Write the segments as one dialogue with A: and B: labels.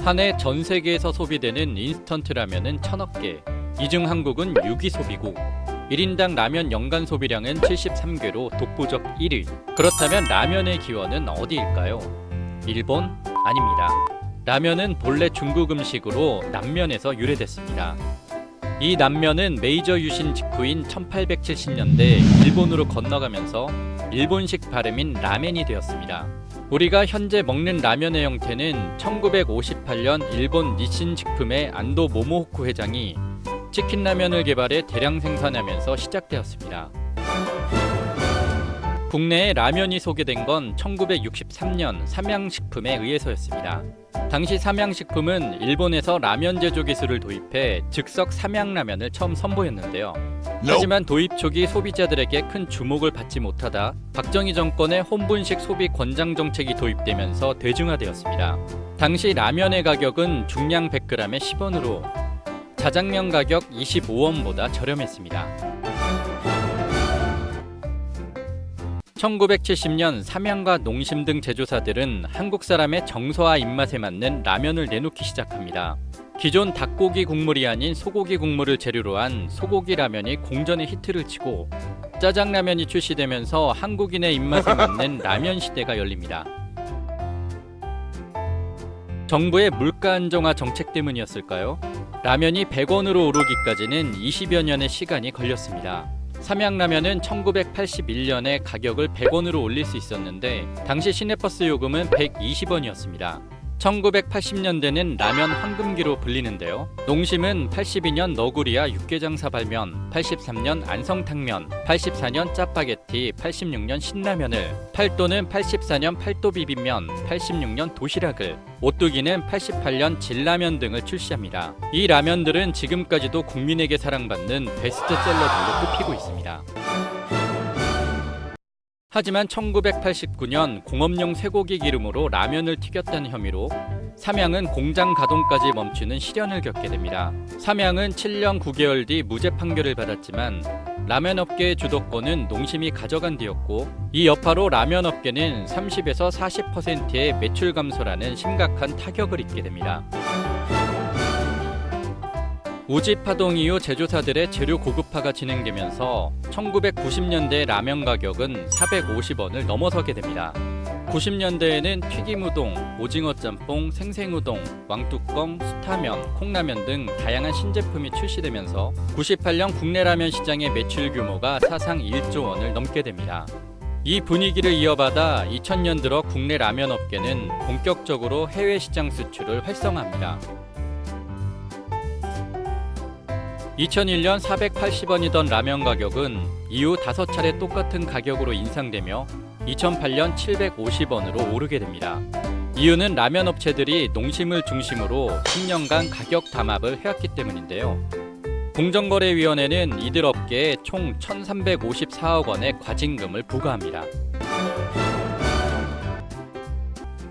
A: 한 해 전 세계에서 소비되는 인스턴트 라면은 1000억 개. 이 중 한국은 6위 소비국. 1인당 라면 연간 소비량은 73개로 독보적 1위. 그렇다면 라면의 기원은 어디일까요? 일본? 아닙니다. 라면은 본래 중국 음식으로 남면에서 유래됐습니다. 이 남면은 메이저 유신 직후인 1870년대 일본으로 건너가면서 일본식 발음인 라멘이 되었습니다. 우리가 현재 먹는 라면의 형태는 1958년 일본 니신 식품의 안도 모모호쿠 회장이 치킨 라면을 개발해 대량 생산하면서 시작되었습니다. 국내에 라면이 소개된 건 1963년 삼양식품에 의해서였습니다. 당시 삼양식품은 일본에서 라면 제조 기술을 도입해 즉석 삼양라면을 처음 선보였는데요. 하지만 도입 초기 소비자들에게 큰 주목을 받지 못하다 박정희 정권의 혼분식 소비 권장 정책이 도입되면서 대중화되었습니다. 당시 라면의 가격은 중량 100g에 10원으로 자장면 가격 25원보다 저렴했습니다. 1970년 삼양과 농심 등 제조사들은 한국 사람의 정서와 입맛에 맞는 라면을 내놓기 시작합니다. 기존 닭고기 국물이 아닌 소고기 국물을 재료로 한 소고기 라면이 공전의 히트를 치고 짜장라면이 출시되면서 한국인의 입맛에 맞는 라면 시대가 열립니다. 정부의 물가 안정화 정책 때문이었을까요? 라면이 100원으로 오르기까지는 20여 년의 시간이 걸렸습니다. 삼양라면은 1981년에 가격을 100원으로 올릴 수 있었는데 당시 시내버스 요금은 120원이었습니다. 1980년대는 라면 황금기로 불리는데요. 농심은 82년 너구리와 육개장 사발면, 83년 안성탕면, 84년 짜파게티, 86년 신라면을, 팔도는 84년 팔도비빔면, 86년 도시락을, 오뚜기는 88년 진라면 등을 출시합니다. 이 라면들은 지금까지도 국민에게 사랑받는 베스트셀러들로 꼽히고 있습니다. 하지만 1989년 공업용 쇠고기 기름으로 라면을 튀겼다는 혐의로 삼양은 공장 가동까지 멈추는 시련을 겪게 됩니다. 삼양은 7년 9개월 뒤 무죄 판결을 받았지만 라면 업계의 주도권은 농심이 가져간 뒤였고 이 여파로 라면 업계는 30에서 40%의 매출 감소라는 심각한 타격을 입게 됩니다. 우지 파동 이후 제조사들의 재료 고급화가 진행되면서 1990년대 라면 가격은 450원을 넘어서게 됩니다. 90년대에는 튀김우동, 오징어 짬뽕, 생생우동, 왕뚜껑, 수타면, 콩라면 등 다양한 신제품이 출시되면서 98년 국내 라면 시장의 매출 규모가 사상 1조 원을 넘게 됩니다. 이 분위기를 이어받아 2000년 들어 국내 라면 업계는 본격적으로 해외 시장 수출을 활성화합니다. 2001년 480원이던 라면 가격은 이후 5차례 똑같은 가격으로 인상되며 2008년 750원으로 오르게 됩니다. 이유는 라면 업체들이 농심을 중심으로 10년간 가격 담합을 해왔기 때문인데요. 공정거래위원회는 이들 업계에 총 1354억 원의 과징금을 부과합니다.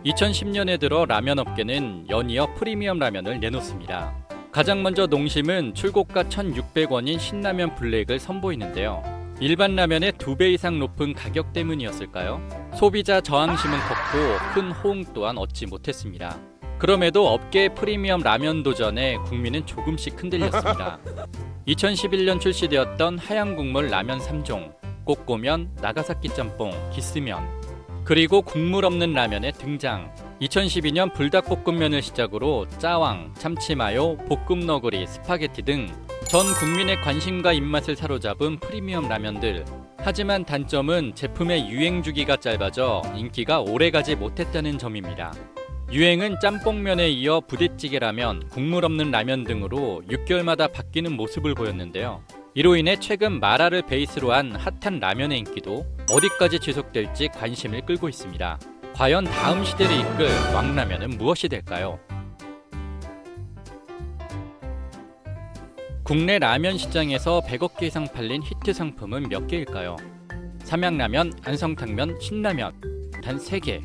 A: 2010년에 들어 라면 업계는 연이어 프리미엄 라면을 내놓습니다. 가장 먼저 농심은 출고가 1,600원인 신라면 블랙을 선보이는데요. 일반 라면의 2배 이상 높은 가격 때문이었을까요? 소비자 저항심은 컸고 큰 호응 또한 얻지 못했습니다. 그럼에도 업계의 프리미엄 라면 도전에 국민은 조금씩 흔들렸습니다. 2011년 출시되었던 하얀 국물 라면 3종, 꼬꼬면, 나가사키 짬뽕, 기스면, 그리고 국물 없는 라면의 등장. 2012년 불닭볶음면을 시작으로 짜왕, 참치마요, 볶음 너구리, 스파게티 등 전 국민의 관심과 입맛을 사로잡은 프리미엄 라면들. 하지만 단점은 제품의 유행 주기가 짧아져 인기가 오래가지 못했다는 점입니다. 유행은 짬뽕면에 이어 부대찌개 라면, 국물 없는 라면 등으로 6개월마다 바뀌는 모습을 보였는데요. 이로 인해 최근 마라를 베이스로 한 핫한 라면의 인기도 어디까지 지속될지 관심을 끌고 있습니다. 과연 다음 시대를 이끌 왕라면은 무엇이 될까요? 국내 라면 시장에서 100억 개 이상 팔린 히트 상품은 몇 개일까요? 삼양라면, 안성탕면, 신라면 단 3개.